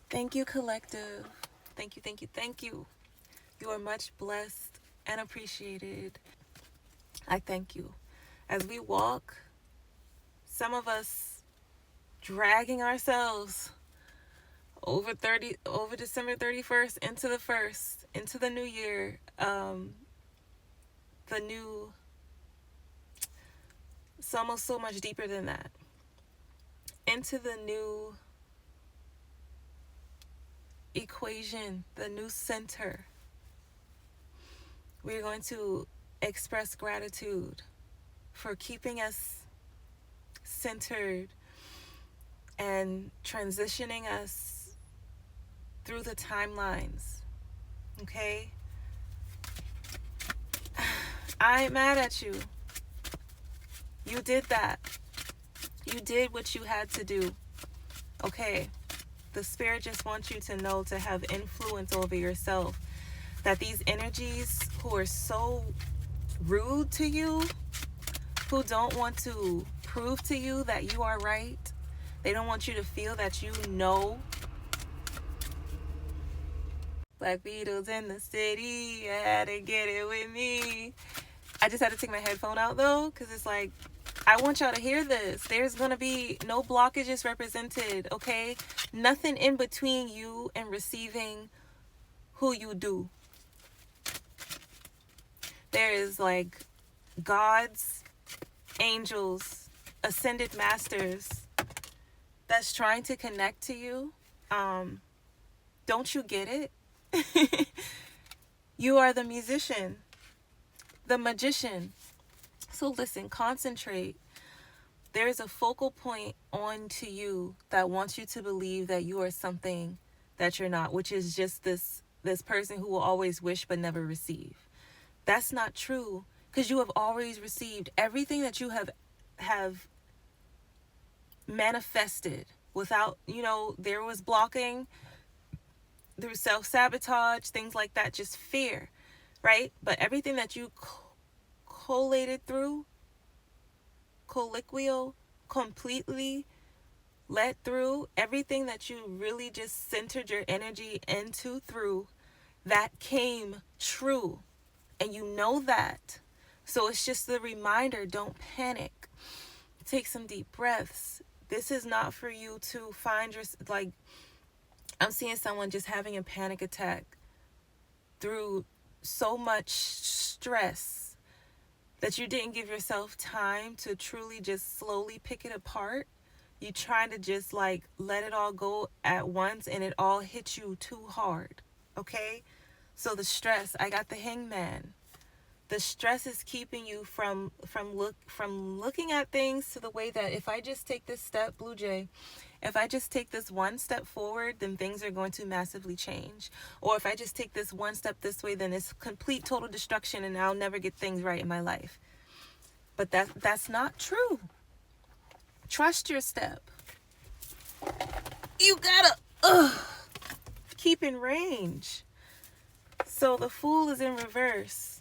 Thank you, collective. Thank you, thank you, thank you. You are much blessed and appreciated. I thank you. As we walk, some of us dragging ourselves over December 31st into the 1st, into the new year, the new, it's almost so much deeper than that, into the new equation, the new center. We're going to express gratitude for keeping us centered and transitioning us through the timelines. Okay? I ain't mad at you. You did that. You did what you had to do. Okay? The spirit just wants you to know, to have influence over yourself, that these energies who are so rude to you, who don't want to prove to you that you are right, they don't want you to feel that you know. Black Beatles in the city, I had to get it with me. I just had to take my headphone out though, because it's like, I want y'all to hear this. There's going to be no blockages represented, okay? Nothing in between you and receiving who you do. There is like gods, angels, ascended masters that's trying to connect to you. Don't you get it? You are the musician, the magician. So listen, concentrate. There is a focal point on to you that wants you to believe that you are something that you're not, which is just this person who will always wish but never receive. That's not true, because you have always received everything that you have manifested without, there was blocking through self-sabotage, things like that, just fear, right? But everything that you collated through, colloquial, completely let through, everything that you really just centered your energy into through, that came true. And you know that. So it's just the reminder, don't panic. Take some deep breaths. This is not for you to find like, I'm seeing someone just having a panic attack through so much stress that you didn't give yourself time to truly just slowly pick it apart. You trying to just like let it all go at once, and it all hits you too hard. Okay? So the stress, I got the Hangman. The stress is keeping you from looking at things to the way that if I just take this step, Blue Jay, if I just take this one step forward, then things are going to massively change. Or if I just take this one step this way, then it's complete total destruction and I'll never get things right in my life. But that's not true. Trust your step. You gotta keep in range. So the Fool is in reverse.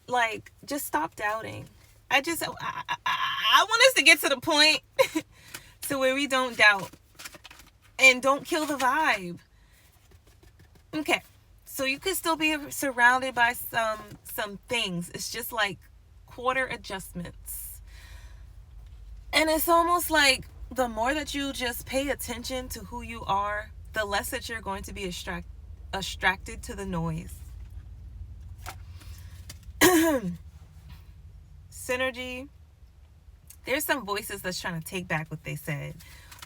Like, just stop doubting. I want us to get to the point to where we don't doubt and don't kill the vibe. Okay, so you could still be surrounded by some things. It's just like quarter adjustments, and it's almost like the more that you just pay attention to who you are, the less that you're going to be distracted to the noise. Synergy. There's some voices that's trying to take back what they said.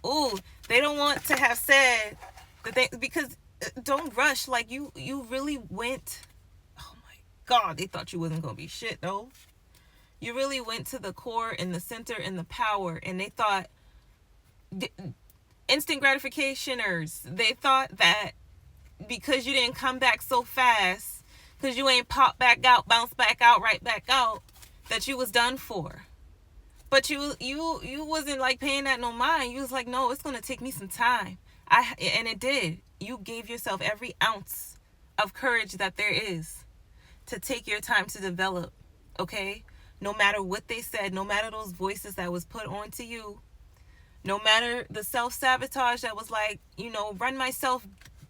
Ooh, they don't want to have said the thing, because don't rush. Like you really went. Oh my God, they thought you wasn't gonna be shit though. You really went to the core and the center and the power, and they thought instant gratificationers. They thought that because you didn't come back so fast, because you ain't pop back out, bounce back out, right back out, that you was done for. But you wasn't like paying that no mind. You was like, no, it's gonna take me some time. And it did. You gave yourself every ounce of courage that there is to take your time to develop. Okay? No matter what they said, no matter those voices that was put onto you, No matter the self-sabotage that was like, run myself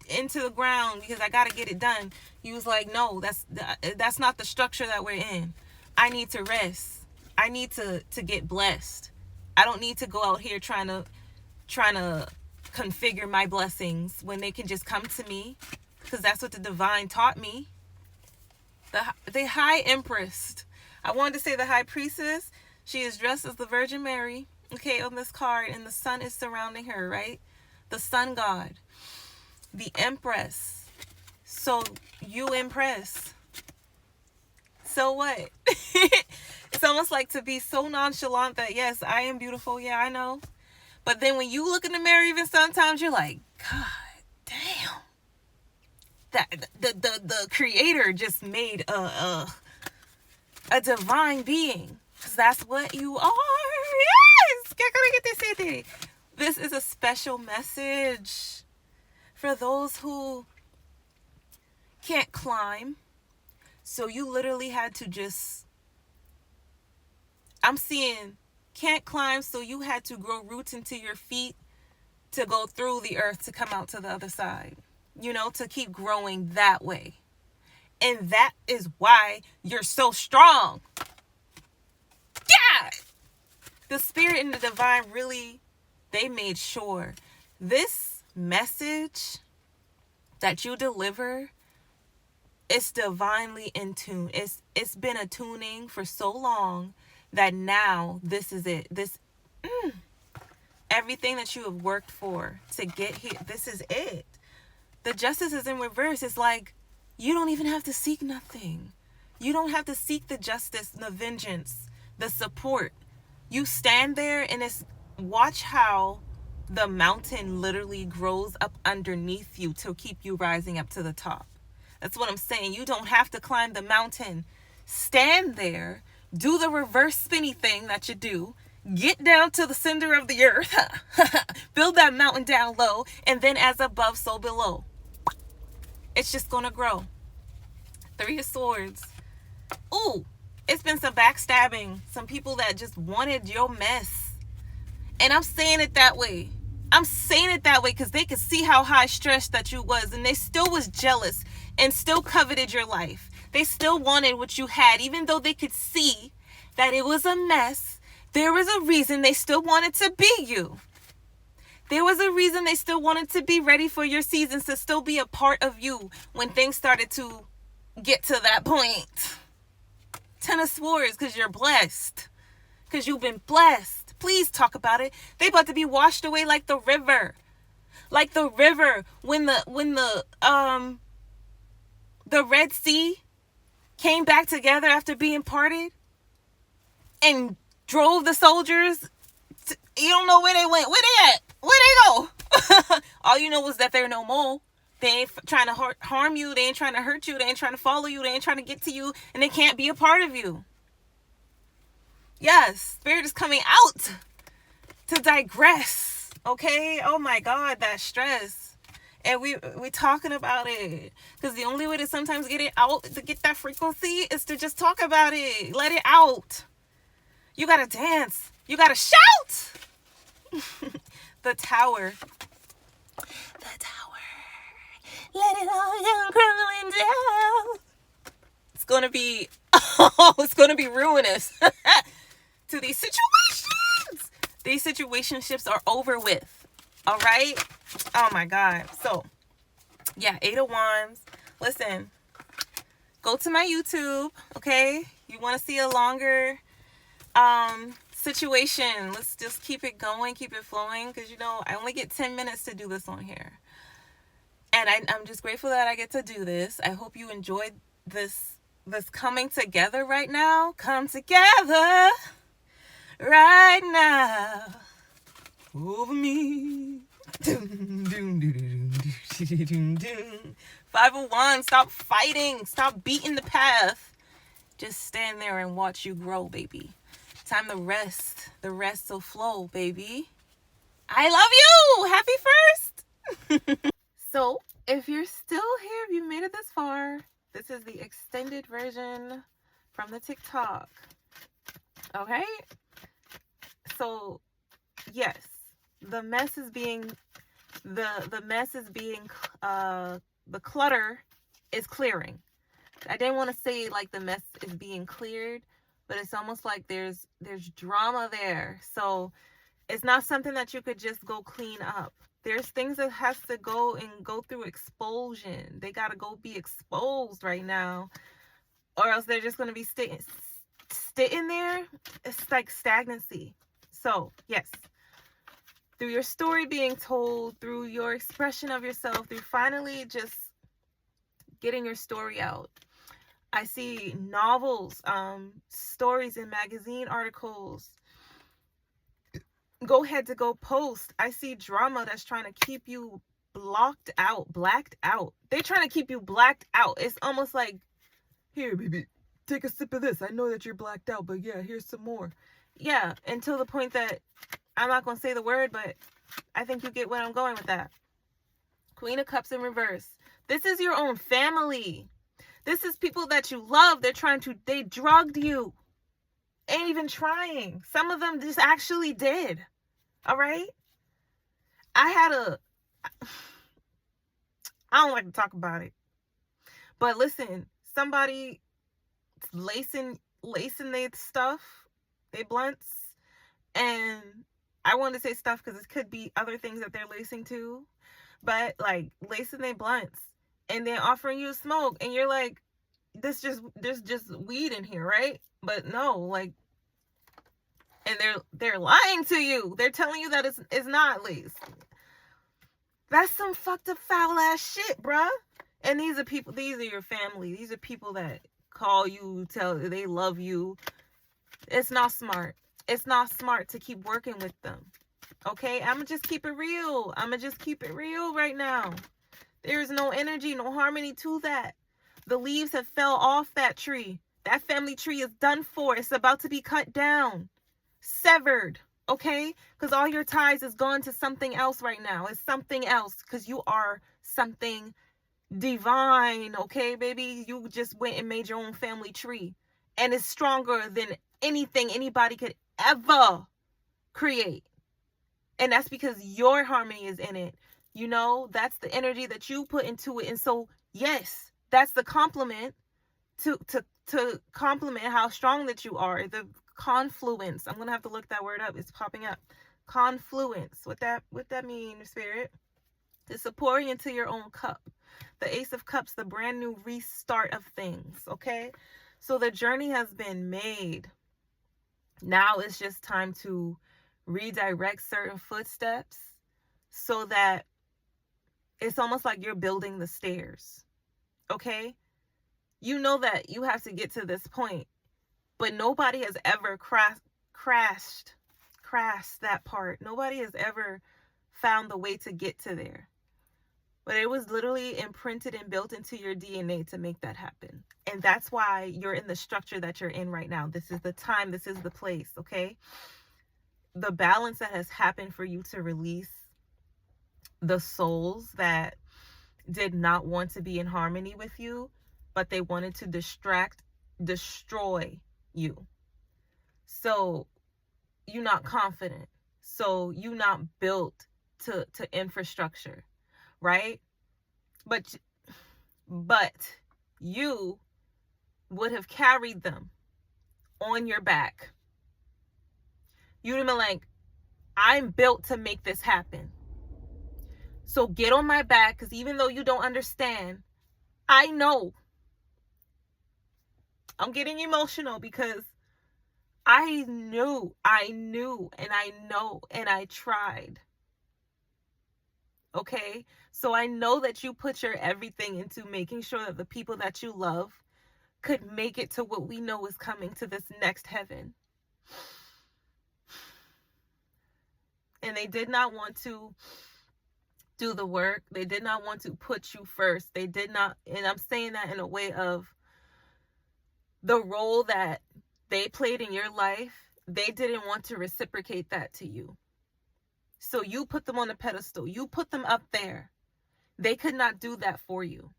into the ground because I got to get it done. He was like, no, that's not the structure that we're in. I need to rest. I need to get blessed. I don't need to go out here trying to configure my blessings when they can just come to me, because that's what the divine taught me. The high empress. I wanted to say the high priestess. She is dressed as the Virgin Mary, okay, on this card, and the sun is surrounding her, right? The sun god. The empress. So you impress. So what? It's almost like to be so nonchalant that, yes, I am beautiful. Yeah, I know. But then when you look in the mirror, even sometimes you're like, God damn. That the creator just made a divine being. Because that's what you are. Yes! This is a special message for those who can't climb. So you literally had to just... I'm seeing can't climb, so you had to grow roots into your feet to go through the earth to come out to the other side. To keep growing that way. And that is why you're so strong. Yeah! The spirit and the divine really, they made sure this message that you deliver is divinely in tune. It's been a tuning for so long that now this is it. Everything that you have worked for to get here, this is it. The justice is in reverse. It's like you don't even have to seek nothing. You don't have to seek the justice, the vengeance, the support. You stand there and watch how the mountain literally grows up underneath you to keep you rising up to the top. That's what I'm saying. You don't have to climb the mountain. Stand there, do the reverse spinny thing that you do, get down to the center of the earth, build that mountain down low, and then as above, so below. It's just going to grow. 3 of Swords. Ooh, it's been some backstabbing. Some people that just wanted your mess. And I'm saying it that way. I'm saying it that way because they could see how high stressed that you was, and they still was jealous and still coveted your life. They still wanted what you had, even though they could see that it was a mess. There was a reason they still wanted to be you. There was a reason they still wanted to be ready for your seasons, to still be a part of you when things started to get to that point. 10 of Swords, because you're blessed. Because you've been blessed. Please talk about it. They about to be washed away like the river. Like the river when the Red Sea came back together after being parted and drove the soldiers. You don't know where they went. Where they at? Where they go? All you know is that they're no more. They ain't trying to harm you. They ain't trying to hurt you. They ain't trying to follow you. They ain't trying to get to you. And they can't be a part of you. Yes, Spirit is coming out to digress. Okay? Oh my God, that stress. And we talking about it. Because the only way to sometimes get it out, to get that frequency, is to just talk about it. Let it out. You gotta dance. You gotta shout. The Tower. The Tower. Let it all come crumbling down. It's gonna be, it's gonna be ruinous to these situations. These situationships are over with. All right. Oh my God. So, yeah, 8 of Wands. Listen, go to my YouTube. Okay, you want to see a longer situation, let's just keep it going, keep it flowing, because I only get 10 minutes to do this on here, and I'm just grateful that I get to do this. I hope you enjoyed this coming together right now. Come together right now over me. 5 of Wands. Stop fighting, stop beating the path. Just stand there and watch you grow, baby. Time to rest. The rest will flow, baby. I love you. Happy 1st. So, if you're still here, if you made it this far, this is the extended version from the TikTok. Okay? So, yes. the mess is being the mess is being the clutter is clearing. I didn't want to say like the mess is being cleared, but it's almost like there's drama there. So it's not something that you could just go clean up. There's things that has to go through expulsion. They got to go be exposed right now, or else they're just going to be sitting there. It's like stagnancy. So yes, through your story being told, through your expression of yourself, through finally just getting your story out. I see novels, stories in magazine articles. Go ahead to go post. I see drama that's trying to keep you blacked out. They're trying to keep you blacked out. It's almost like, here, baby, take a sip of this. I know that you're blacked out, but yeah, here's some more. Yeah, until the point that, I'm not going to say the word, but I think you get where I'm going with that. Queen of Cups in reverse. This is your own family. This is people that you love. They drugged you. Ain't even trying. Some of them just actually did. All right? I don't like to talk about it. But listen, somebody lacing their stuff, they blunts, and I want to say stuff because it could be other things that they're lacing too, but like lacing their blunts, and then offering you a smoke, and you're like, there's just weed in here, right? But no, like, and they're lying to you. They're telling you that it's not laced. That's some fucked up foul ass shit, bruh. And these are your family. These are people that call you, tell they love you. It's not smart. It's not smart to keep working with them. Okay? I'ma just keep it real. Right now. There's no energy, no harmony to that. The leaves have fell off that tree. That family tree is done for. It's about to be cut down. Severed. Okay? Because all your ties is gone to something else right now. It's something else. Because you are something divine. Okay, baby? You just went and made your own family tree. And it's stronger than anything anybody could ever create. And that's because your harmony is in it. You know, that's the energy that you put into it. And so, yes, that's the compliment to compliment how strong that you are. The confluence. I'm going to have to look that word up. It's popping up. Confluence. What that mean, Spirit? It's a pouring into your own cup. The Ace of Cups, the brand new restart of things. Okay? So the journey has been made. Now it's just time to redirect certain footsteps so that it's almost like you're building the stairs. Okay? You know that you have to get to this point, but nobody has ever crashed that part. Nobody has ever found the way to get to there. But it was literally imprinted and built into your DNA to make that happen. And that's why you're in the structure that you're in right now. This is the time. This is the place, okay? The balance that has happened for you to release the souls that did not want to be in harmony with you, but they wanted to destroy you. So you're not confident. So you're not built to infrastructure, right? But you would have carried them on your back. You'd have been like, I'm built to make this happen. So get on my back, because even though you don't understand, I know. I'm getting emotional because I knew, and I know, and I tried. Okay? So I know that you put your everything into making sure that the people that you love could make it to what we know is coming, to this next heaven. And they did not want to do the work. They did not want to put you first. They did not, and I'm saying that in a way of the role that they played in your life, they didn't want to reciprocate that to you. So you put them on a pedestal. You put them up there. They could not do that for you.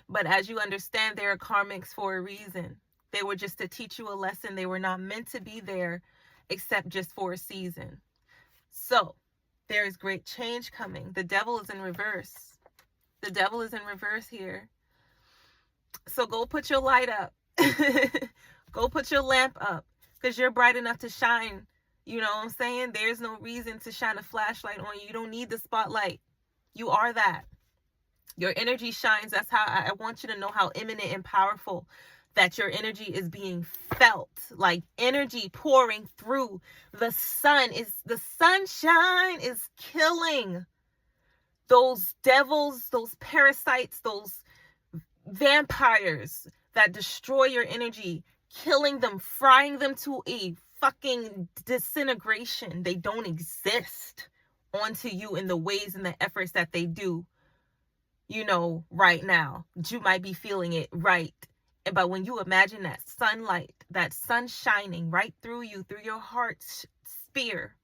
But as you understand, they are karmics for a reason. They were just to teach you a lesson. They were not meant to be there except just for a season. So there is great change coming. The devil is in reverse. The devil is in reverse here. So go put your light up. Go put your lamp up, because you're bright enough to shine. You know what I'm saying? There's no reason to shine a flashlight on you. You don't need the spotlight. You are that. Your energy shines. That's how I want you to know how imminent and powerful that your energy is being felt. Like energy pouring through. The sunshine is killing those devils, those parasites, those vampires that destroy your energy, killing them, frying them to a fucking disintegration. They don't exist onto you in the ways and the efforts that they do, you know, right now. You might be feeling it, right? But when you imagine that sunlight, that sun shining right through you, through your heart sphere,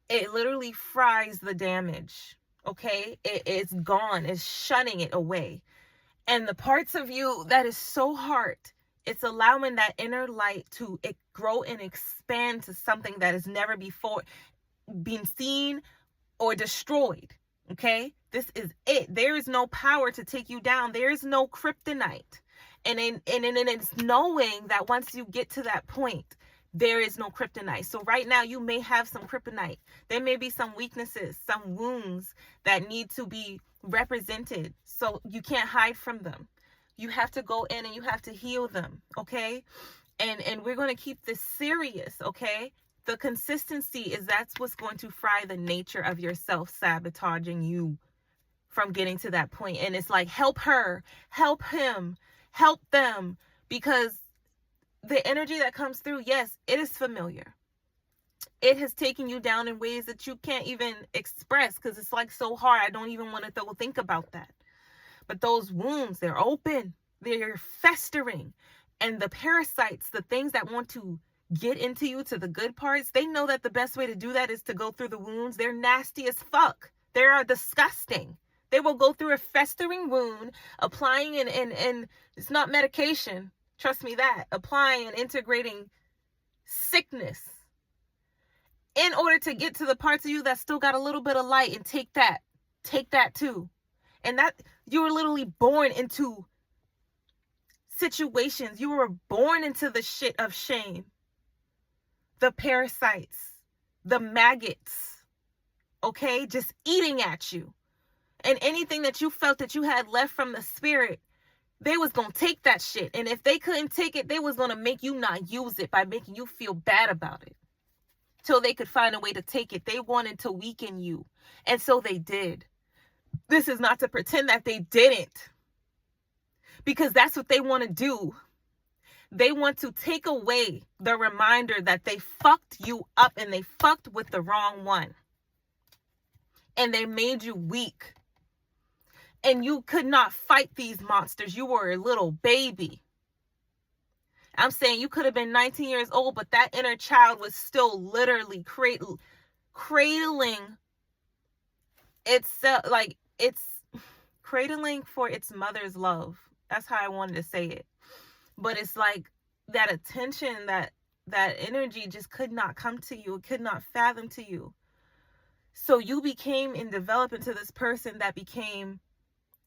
it literally fries the damage, okay? It's gone. It's shunning it away. And the parts of you that is so hard, it's allowing that inner light to grow and expand to something that has never before been seen or destroyed. Okay? This is it. There is no power to take you down. There is no kryptonite. And it's knowing that once you get to that point, there is no kryptonite. So right now you may have some kryptonite. There may be some weaknesses, some wounds that need to be represented. So you can't hide from them. You have to go in and you have to heal them. Okay? And we're going to keep this serious. Okay? The consistency that's what's going to fry the nature of your self-sabotaging you from getting to that point. And it's like, help her, help him, help them, because the energy that comes through, yes, it is familiar. It has taken you down in ways that you can't even express, because it's like so hard. I don't even want to think about that. But those wounds, they're open, they're festering. And the parasites, the things that want to get into you, to the good parts, they know that the best way to do that is to go through the wounds. They're nasty as fuck. They are disgusting. They will go through a festering wound, applying and it's not medication. Trust me that. Applying and integrating sickness in order to get to the parts of you that still got a little bit of light, and take that too. And that you were literally born into situations. You were born into the shit of shame. The parasites, the maggots, okay, just eating at you. And anything that you felt that you had left from the spirit, they was going to take that shit. And if they couldn't take it, they was going to make you not use it by making you feel bad about it. Till they could find a way to take it. They wanted to weaken you. And so they did. This is not to pretend that they didn't. Because that's what they want to do. They want to take away the reminder that they fucked you up, and they fucked with the wrong one. And they made you weak. And you could not fight these monsters. You were a little baby. I'm saying you could have been 19 years old, but that inner child was still literally cradling itself, like it's cradling for its mother's love. That's how I wanted to say it. But it's like that attention, that energy just could not come to you. It could not fathom to you. So you became and developed into this person that became,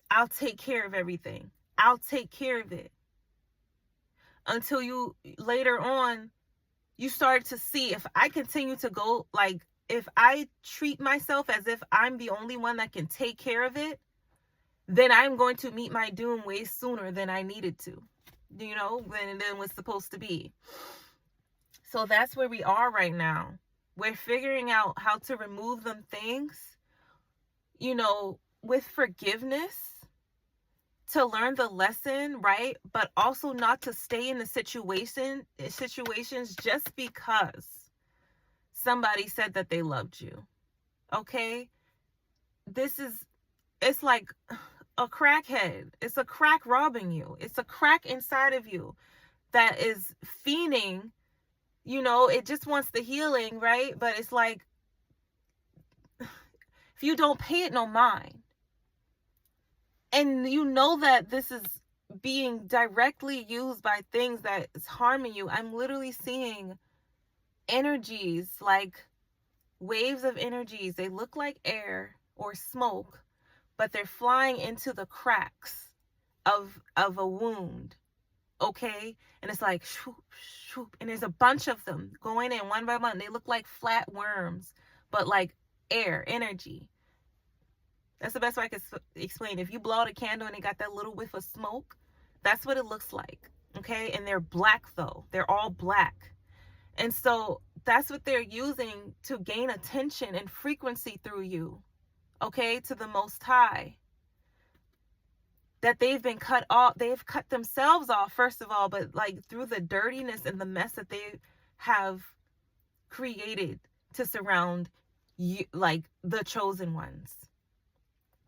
I'll take care of everything. I'll take care of it. Until you, later on, you started to see, if I continue to go, like, if I treat myself as if I'm the only one that can take care of it, then I'm going to meet my doom way sooner than I needed to, you know, than was supposed to be. So that's where we are right now. We're figuring out how to remove them things, you know, with forgiveness, to learn the lesson, right? But also not to stay in the situations just because somebody said that they loved you. Okay? It's like a crackhead. It's a crack robbing you. It's a crack inside of you that is fiending, you know, it just wants the healing, right? But it's like, if you don't pay it no mind, and you know that this is being directly used by things that is harming you. I'm literally seeing energies, like waves of energies. They look like air or smoke, but they're flying into the cracks of a wound. Okay, and it's like shoop, shoop, and there's a bunch of them going in one by one. They look like flat worms, but like air energy. That's the best way I could explain. If you blow out a candle and it got that little whiff of smoke, that's what it looks like. Okay, and they're black though. They're all black. And so that's what they're using to gain attention and frequency through you, okay, to the Most High. That they've been cut off, they've cut themselves off, first of all, but like through the dirtiness and the mess that they have created to surround you, like the chosen ones.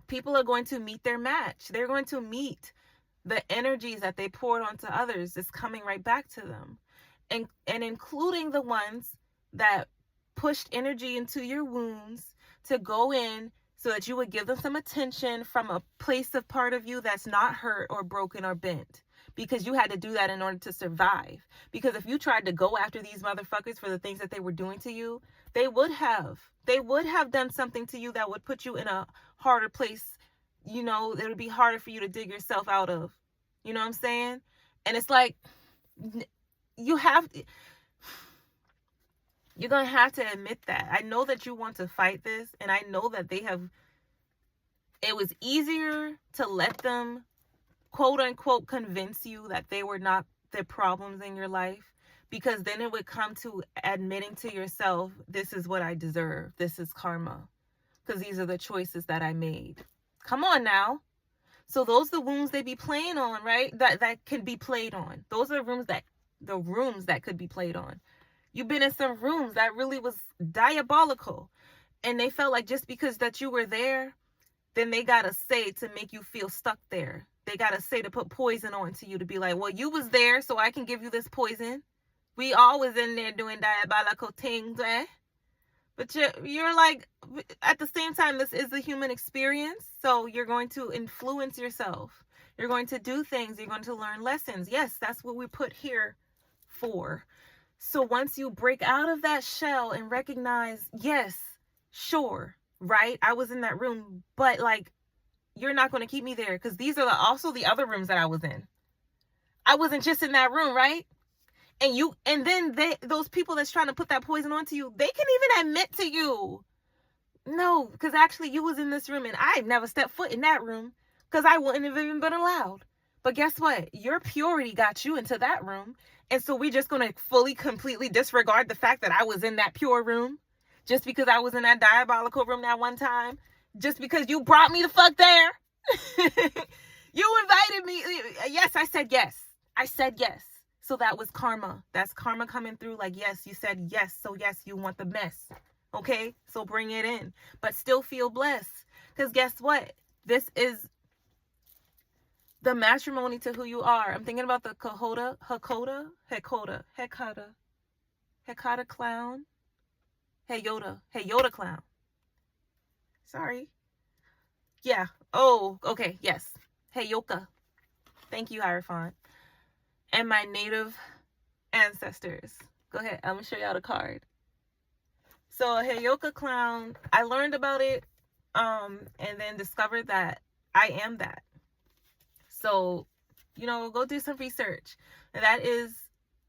People are going to meet their match. They're going to meet the energies that they poured onto others. It's coming right back to them. And including the ones that pushed energy into your wounds to go in so that you would give them some attention from a place of part of you that's not hurt or broken or bent. Because you had to do that in order to survive. Because if you tried to go after these motherfuckers for the things that they were doing to you, they would have done something to you that would put you in a harder place. You know, it would be harder for you to dig yourself out of. You know what I'm saying? And it's like, you're going to have to admit that. I know that you want to fight this, and I know that it was easier to let them, quote unquote, convince you that they were not the problems in your life, because then it would come to admitting to yourself, this is what I deserve. This is karma, because these are the choices that I made. Come on now. So those are the wounds they be playing on, right? That can be played on. Those are the rooms that could be played on. You've been in some rooms that really was diabolical, and they felt like just because that you were there, then they gotta say to make you feel stuck there. They gotta say to put poison onto you, to be like, well, you was there, so I can give you this poison. We always in there doing diabolical things, eh? But you're like, at the same time, this is a human experience, so you're going to influence yourself. You're going to do things. You're going to learn lessons. Yes, that's what we put here for. So once you break out of that shell and recognize, yes, sure, right? I was in that room, but like, you're not going to keep me there, because these are also the other rooms that I was in. I wasn't just in that room, right? And then those people that's trying to put that poison onto you, they can even admit to you, no, because actually you was in this room and I never stepped foot in that room, because I wouldn't have even been allowed. But guess what? Your purity got you into that room. And so we're just going to fully, completely disregard the fact that I was in that pure room, just because I was in that diabolical room that one time, just because you brought me the fuck there. You invited me. Yes, I said yes. I said yes. So that was karma. That's karma coming through. Like, yes, you said yes. So yes, you want the mess. Okay, so bring it in, but still feel blessed. Because guess what? This is the matrimony to who you are. I'm thinking about the Hekota clown. Heyota clown. Sorry. Yeah. Oh, okay. Yes. Heyoka. Thank you, Hierophant. And my native ancestors. Go ahead. I'm going to show y'all the card. So Heyoka clown, I learned about it and then discovered that I am that. So, go do some research. And that is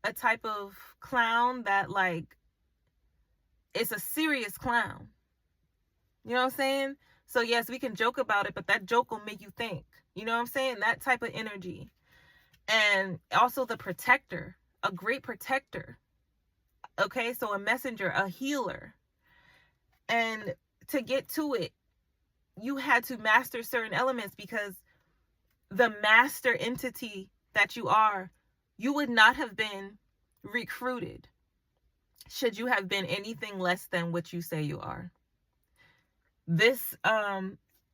a type of clown that, like, it's a serious clown. You know what I'm saying? So yes, we can joke about it, but that joke will make you think. You know what I'm saying? That type of energy. And also the protector, a great protector. Okay, so a messenger, a healer. And to get to it, you had to master certain elements, because the master entity that you are, you would not have been recruited should you have been anything less than what you say you are. This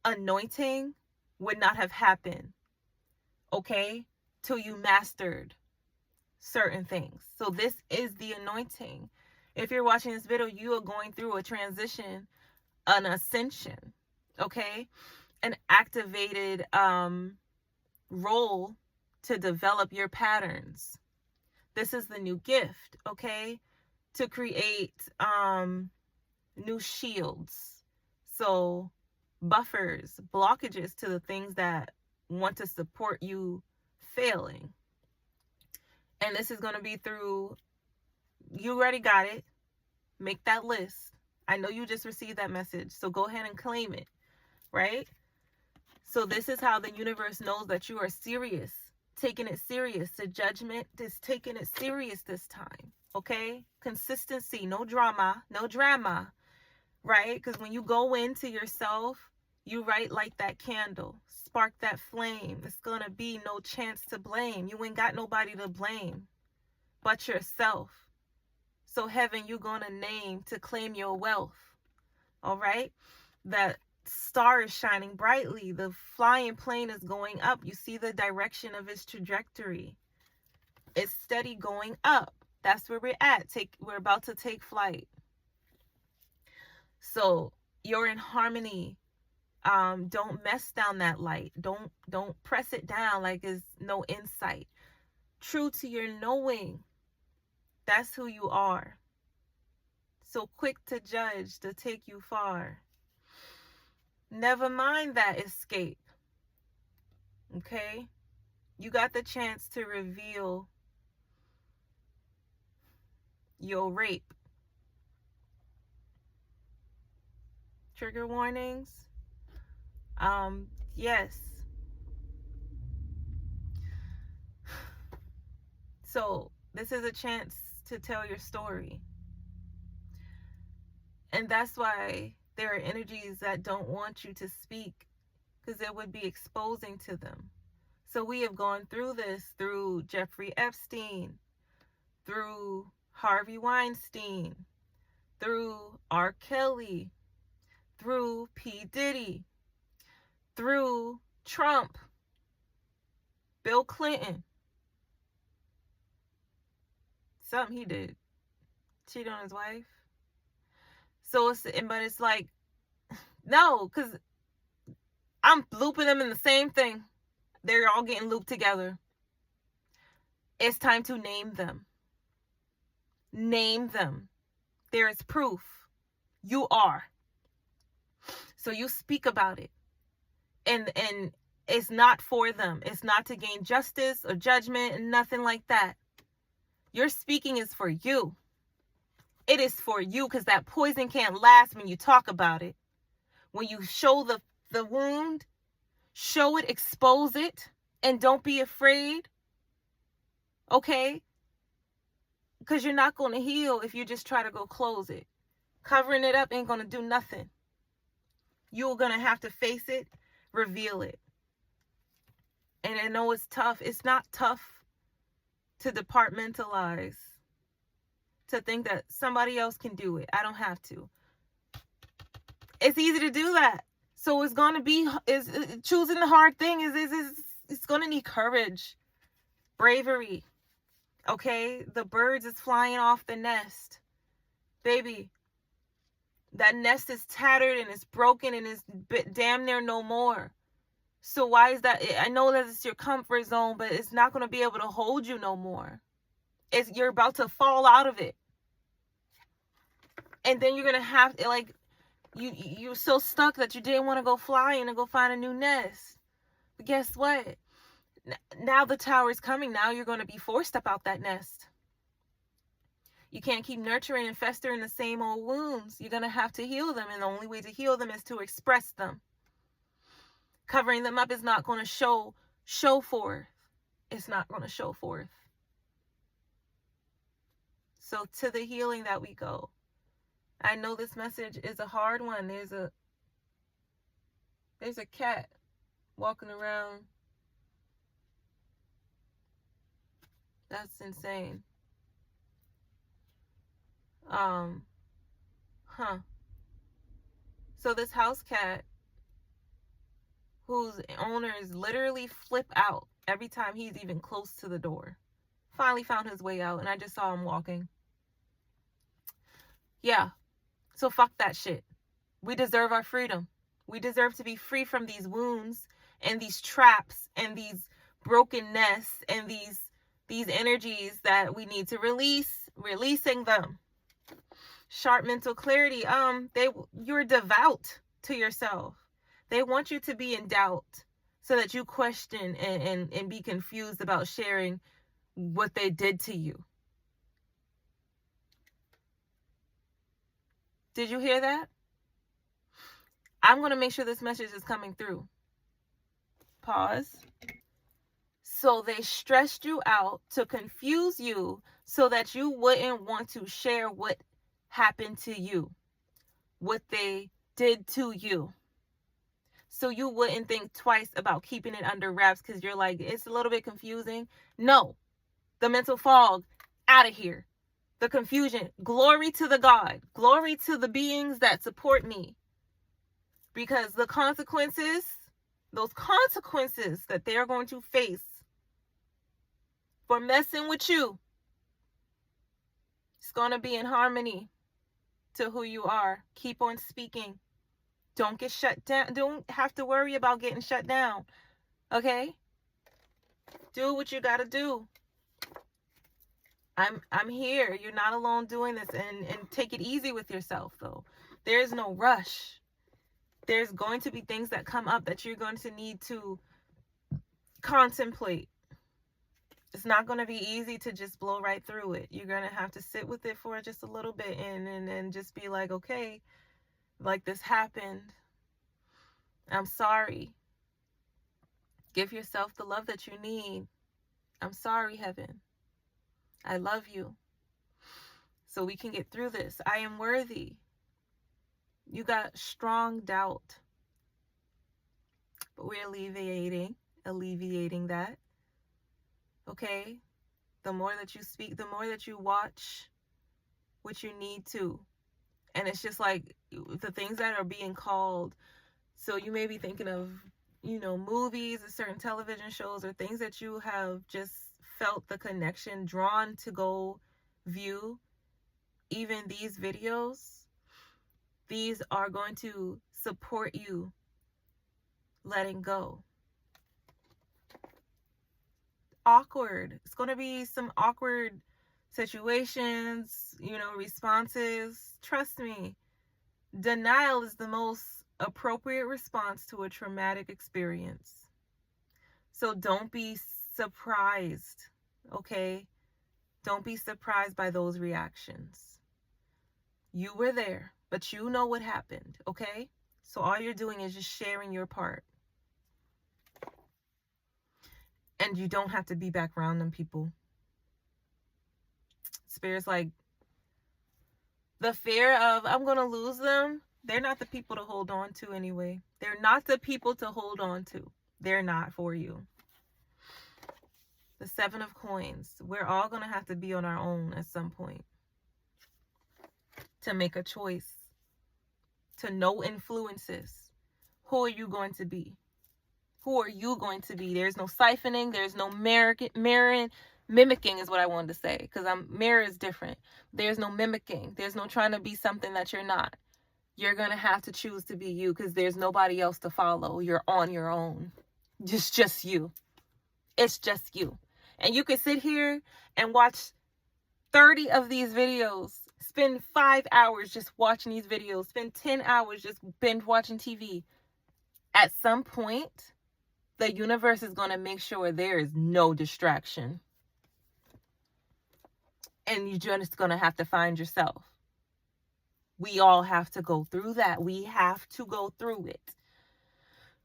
anointing would not have happened, okay, till you mastered certain things. So this is the anointing. If you're watching this video, you are going through a transition, an ascension, okay, an activated role to develop your patterns. This is the new gift, okay, to create new shields. So buffers, blockages to the things that want to support you failing. And this is going to be through, you already got it. Make that list. I know you just received that message, so go ahead and claim it, right? So this is how the universe knows that you are serious, taking it serious. The judgment is taking it serious this time, okay? Consistency, no drama, right? Because when you go into yourself, you light that candle, spark that flame. It's going to be no chance to blame. You ain't got nobody to blame but yourself. So heaven, you're going to name to claim your wealth, all right? That star is shining brightly. The flying plane is going up. You see the direction of its trajectory. It's steady going up. That's where we're at. We're about to take flight. So you're in harmony. Don't mess down that light. Don't press it down like there's no insight. True to your knowing. That's who you are. So quick to judge, to take you far. Never mind that escape. Okay? You got the chance to reveal your rape. Trigger warnings. Yes. So this is a chance to tell your story. And that's why there are energies that don't want you to speak, because it would be exposing to them. So we have gone through this through Jeffrey Epstein, through Harvey Weinstein, through R. Kelly, through P. Diddy, through Trump, Bill Clinton. Something he did. Cheat on his wife. So it's like, no, because I'm looping them in the same thing. They're all getting looped together. It's time to name them. Name them. There is proof. You are. So you speak about it. And it's not for them. It's not to gain justice or judgment and nothing like that. Your speaking is for you. It is for you, because that poison can't last when you talk about it. When you show the wound, show it, expose it, and don't be afraid. Okay? Because you're not going to heal if you just try to go close it. Covering it up ain't going to do nothing. You're going to have to face it, reveal it. And I know it's tough. It's not tough to departmentalize, to think that somebody else can do it. I don't have to. It's easy to do that. So it's going to be, choosing the hard thing it's going to need courage, bravery. Okay? The birds is flying off the nest. Baby, that nest is tattered and it's broken and it's damn near no more. So why is that? I know that it's your comfort zone, but it's not going to be able to hold you no more. You're about to fall out of it. And then you're going to have, like, you're so stuck that you didn't want to go flying and go find a new nest. But guess what? Now the tower is coming. Now you're going to be forced up out that nest. You can't keep nurturing and festering the same old wounds. You're going to have to heal them. And the only way to heal them is to express them. Covering them up is not going to show forth. It's not going to show forth. So to the healing that we go. I know this message is a hard one. There's a cat walking around. That's insane. So this house cat, whose owners literally flip out every time he's even close to the door, finally found his way out, and I just saw him walking. Yeah. So fuck that shit. We deserve our freedom. We deserve to be free from these wounds and these traps and these broken nests and these energies that we need to release, releasing them. Sharp mental clarity. You're devout to yourself. They want you to be in doubt so that you question and be confused about sharing what they did to you. Did you hear that? I'm going to make sure this message is coming through. Pause. So they stressed you out to confuse you so that you wouldn't want to share what happened to you, what they did to you. So you wouldn't think twice about keeping it under wraps because you're like, it's a little bit confusing. No, the mental fog, out of here. The confusion, glory to the God, glory to the beings that support me. Because the consequences, those consequences that they are going to face for messing with you, it's going to be in harmony to who you are. Keep on speaking. Don't get shut down. Don't have to worry about getting shut down. Okay? Do what you got to do. I'm here. You're not alone doing this, and take it easy with yourself though. There's no rush. There's going to be things that come up that you're going to need to contemplate. It's not going to be easy to just blow right through it. You're going to have to sit with it for just a little bit and just be like, okay, like this happened. I'm sorry. Give yourself the love that you need. I'm sorry, heaven. I love you. So we can get through this. I am worthy. You got strong doubt. But we're alleviating that. Okay? The more that you speak, the more that you watch what you need to. And it's just like the things that are being called. So you may be thinking of, movies or certain television shows or things that you have just felt the connection, drawn to go view. Even these videos, these are going to support you letting go. Awkward. It's going to be some awkward situations, responses. Trust me, denial is the most appropriate response to a traumatic experience. So don't be surprised, okay? Don't be surprised by those reactions. You were there, but you know what happened, okay? So all you're doing is just sharing your part. And you don't have to be back around them people. Spirit's like, the fear of, I'm going to lose them, they're not the people to hold on to anyway. They're not the people to hold on to. They're not for you. The 7 of Coins. We're all going to have to be on our own at some point. To make a choice. To know influences. Who are you going to be? Who are you going to be? There's no siphoning. There's no mirroring. Mimicking is what I wanted to say. Because mirror is different. There's no mimicking. There's no trying to be something that you're not. You're going to have to choose to be you. Because there's nobody else to follow. You're on your own. Just you. It's just you. And you can sit here and watch 30 of these videos. Spend 5 hours just watching these videos. Spend 10 hours just binge watching TV. At some point, the universe is going to make sure there is no distraction. And you're just going to have to find yourself. We all have to go through that. We have to go through it.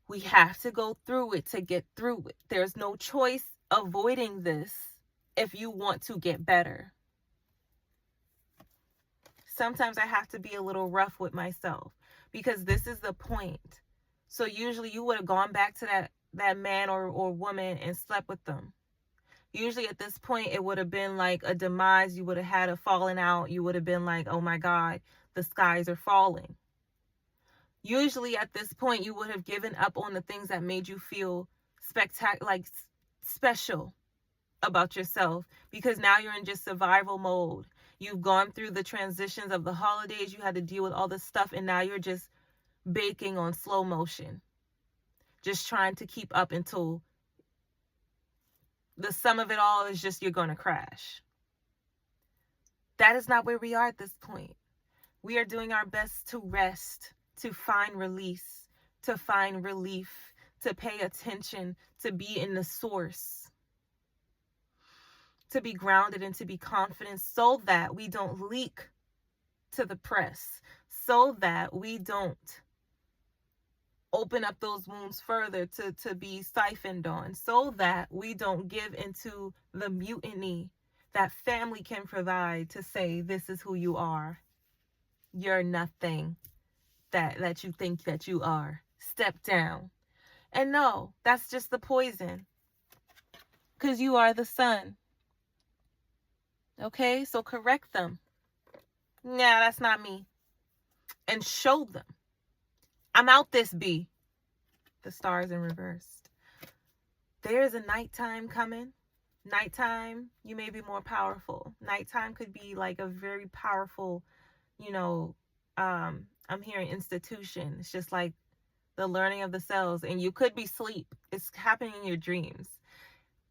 We have to go through it to get through it. There's no choice avoiding this if you want to get better. Sometimes I have to be a little rough with myself because this is the point. So usually you would have gone back to that man or woman and slept with them. Usually at this point, it would have been like a demise. You would have had a falling out. You would have been like, oh my God, the skies are falling. Usually at this point, you would have given up on the things that made you feel special about yourself, because now you're in just survival mode. You've gone through the transitions of the holidays. You had to deal with all this stuff, and now you're just baking on slow motion, just trying to keep up until the sum of it all is just you're going to crash. That is not where we are at this point. We are doing our best to rest, to find release, to find relief, to pay attention, to be in the source, to be grounded and to be confident so that we don't leak to the press, so that we don't open up those wounds further to be siphoned on, so that we don't give into the mutiny that family can provide to say, this is who you are. You're nothing that you think that you are. Step down. And no, that's just the poison. Because you are the sun. Okay? So correct them. Nah, that's not me. And show them. I'm out this bee. The stars in reversed. There's a nighttime coming. Nighttime, you may be more powerful. Nighttime could be like a very powerful, I'm hearing institution. It's just like the learning of the cells. And you could be asleep. It's happening in your dreams.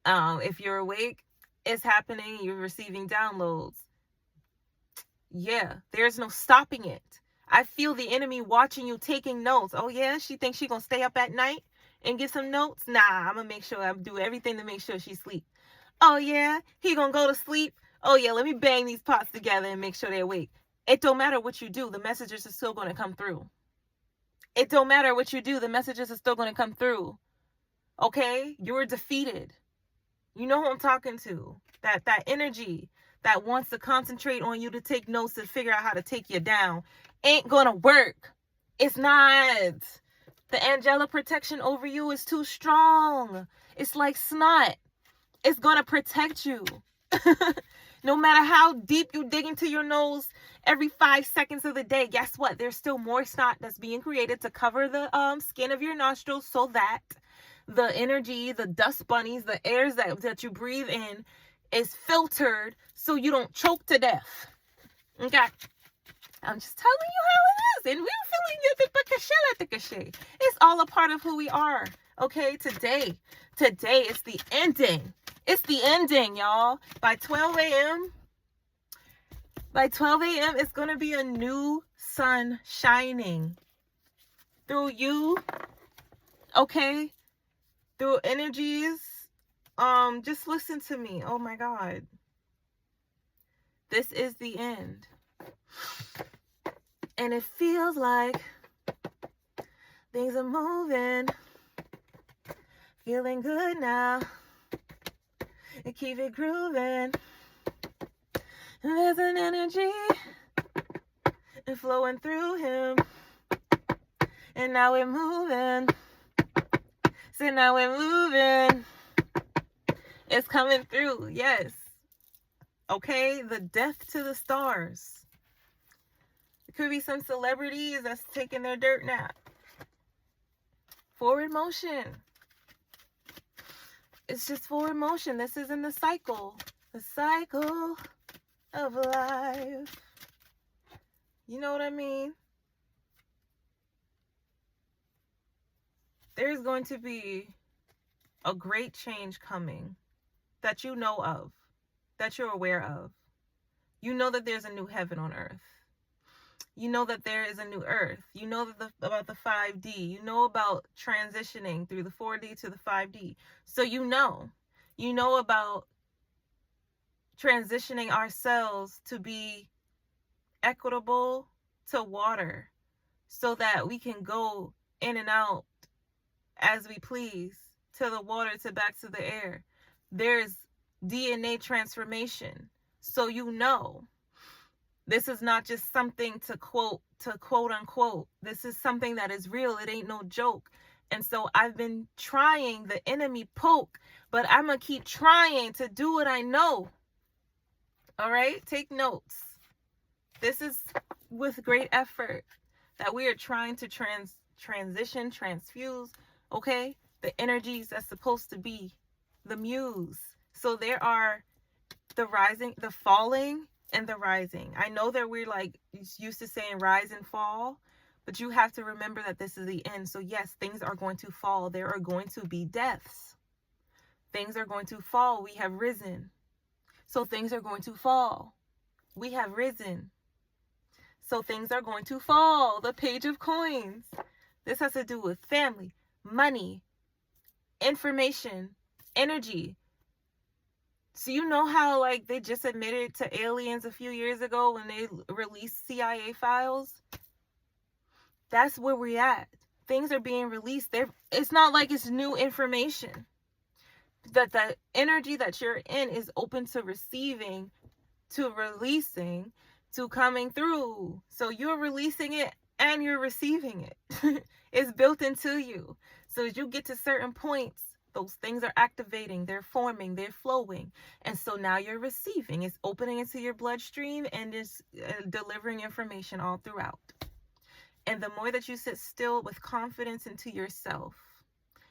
If you're awake, it's happening. You're receiving downloads. Yeah, there's no stopping it. I feel the enemy watching you, taking notes. Oh yeah, she thinks she's gonna stay up at night and get some notes? Nah, I'm gonna make sure I do everything to make sure she sleep. Oh yeah, he gonna go to sleep? Oh yeah, let me bang these pots together and make sure they're awake. It don't matter what you do, the messages are still gonna come through. It don't matter what you do, the messages are still gonna come through. Okay? You're defeated. You know who I'm talking to. That energy that wants to concentrate on you to take notes and figure out how to take you down ain't gonna work. It's not. The angelic protection over you is too strong. It's like snot. It's gonna protect you. No matter how deep you dig into your nose every 5 seconds of the day, guess what? There's still more snot that's being created to cover the skin of your nostrils so that the energy, the dust bunnies, the airs that you breathe in is filtered so you don't choke to death. Okay? I'm just telling you how it is. And we're feeling it. It's all a part of who we are. Okay? Today is the ending. It's the ending, y'all. By 12 a.m., it's going to be a new sun shining through you. Okay? Through energies. Just listen to me. Oh my God. This is the end. And it feels like things are moving. Feeling good now. And keep it grooving. There's an energy flowing through him. And now we're moving. So now we're moving. It's coming through. Yes. Okay? The death to the stars. It could be some celebrities that's taking their dirt nap. Forward motion. It's just forward motion. This isn't the cycle. The cycle of life. You know what I mean? There's going to be a great change coming that you know of, that you're aware of. You know that there's a new heaven on earth. You know that there is a new earth. You know about the 5D. You know about transitioning through the 4D to the 5D. So you know about transitioning ourselves to be equitable to water so that we can go in and out as we please, to the water, to back to the air. There's DNA transformation. So you know, this is not just something to quote unquote. This is something that is real. It ain't no joke. And so I've been trying the enemy poke, but I'm going to keep trying to do what I know. All right? Take notes. This is with great effort that we are trying to transition, transfuse, okay? The energies that's supposed to be the muse. So there are the rising, the falling, and the rising. I know that we're like used to saying rise and fall, but you have to remember that this is the end. So yes, things are going to fall. There are going to be deaths. Things are going to fall. We have risen. So things are going to fall. We have risen. So things are going to fall. The Page of Coins. This has to do with family, money, information, energy. So you know how like they just admitted to aliens a few years ago when they released CIA files? That's where we're at. Things are being released. It's not like it's new information. That the energy that you're in is open to receiving, to releasing, to coming through. So you're releasing it and you're receiving it. It's built into you. So as you get to certain points, those things are activating, they're forming, they're flowing. And so now you're receiving. It's opening into your bloodstream and it's delivering information all throughout. And the more that you sit still with confidence into yourself,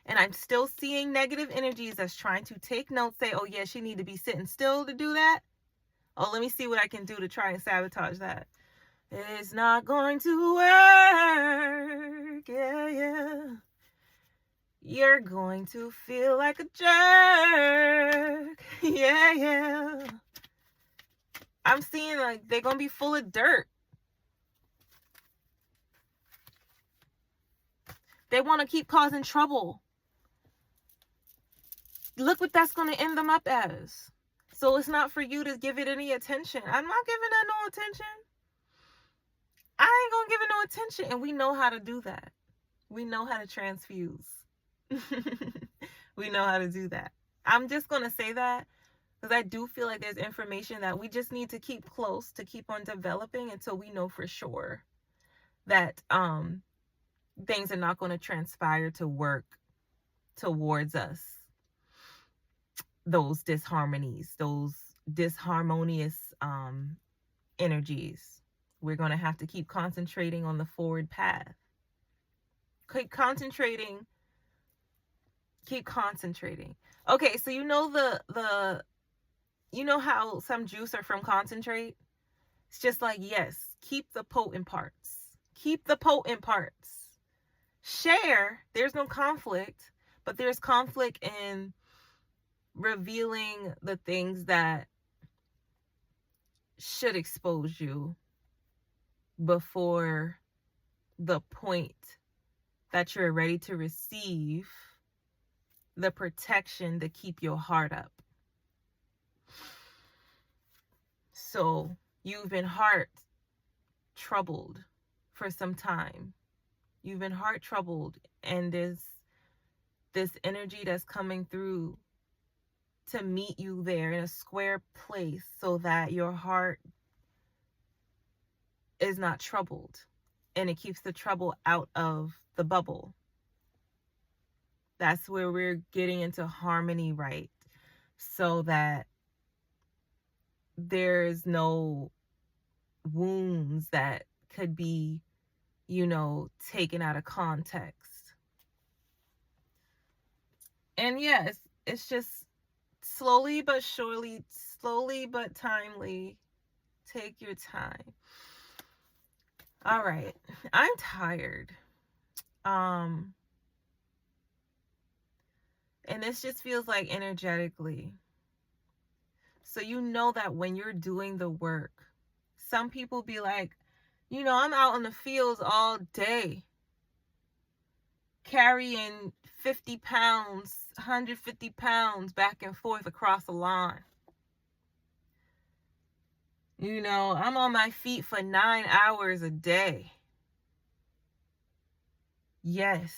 and I'm still seeing negative energies that's trying to take notes, say, oh yeah, she need to be sitting still to do that. Oh, let me see what I can do to try and sabotage that. It's not going to work. Yeah. You're going to feel like a jerk. Yeah. I'm seeing like they're going to be full of dirt. They want to keep causing trouble. Look what that's going to end them up as. So it's not for you to give it any attention. I'm not giving that no attention. I ain't going to give it no attention. And we know how to do that. We know how to transfuse. We know how to do that. I'm just going to say that because I do feel like there's information that we just need to keep close, to keep on developing until we know for sure that things are not going to transpire to work towards us. Those disharmonies, those disharmonious energies. We're going to have to keep concentrating on the forward path. Keep concentrating. Okay, so you know you know how some juice are from concentrate? It's just like, yes, keep the potent parts. Keep the potent parts. Share. There's no conflict, but there's conflict in revealing the things that should expose you before the point that you're ready to receive the protection to keep your heart up. So you've been heart troubled for some time. You've been heart troubled, and this energy that's coming through to meet you there in a square place so that your heart is not troubled, and it keeps the trouble out of the bubble. That's where we're getting into harmony, right? So that there's no wounds that could be, taken out of context. And yes, it's just slowly but surely, slowly but timely. Take your time. All right. I'm tired. And this just feels like energetically. So you know that when you're doing the work, some people be like, I'm out in the fields all day carrying 50 pounds, 150 pounds back and forth across the line. I'm on my feet for 9 hours a day. Yes.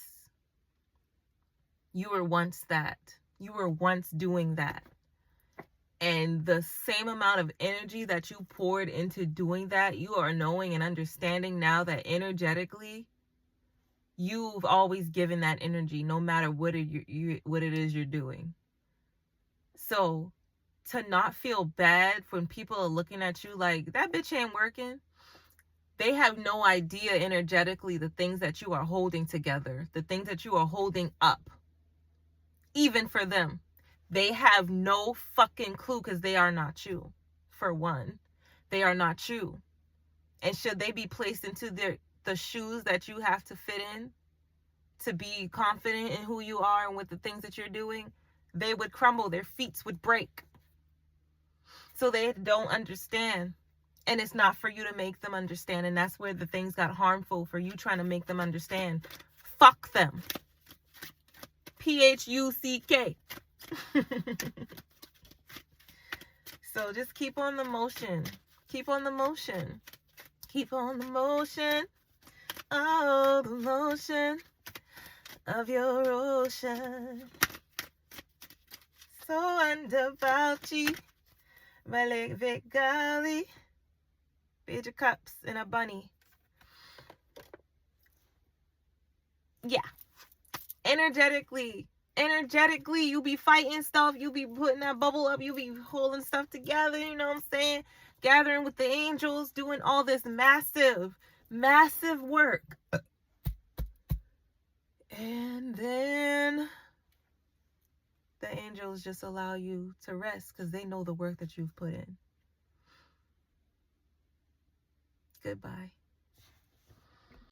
You were once that. You were once doing that. And the same amount of energy that you poured into doing that, you are knowing and understanding now that energetically, you've always given that energy, no matter what it is you're doing. So to not feel bad when people are looking at you like, that bitch ain't working. They have no idea energetically the things that you are holding together, the things that you are holding up. Even for them. They have no fucking clue because they are not you. For one, they are not you. And should they be placed into the shoes that you have to fit in to be confident in who you are and with the things that you're doing, they would crumble. Their feet would break. So they don't understand And it's not for you to make them understand. And that's where the things got harmful, for you trying to make them understand. Fuck them. PHUCK. So just keep on the motion. Keep on the motion. Keep on the motion. Oh, the motion of your ocean. So underbouchy. Malik Vigali. Page of Cups and a bunny. Yeah. Energetically, you be fighting stuff, you be putting that bubble up, you be holding stuff together, you know what I'm saying? Gathering with the angels, doing all this massive work. And then the angels just allow you to rest because they know the work that you've put in. Goodbye.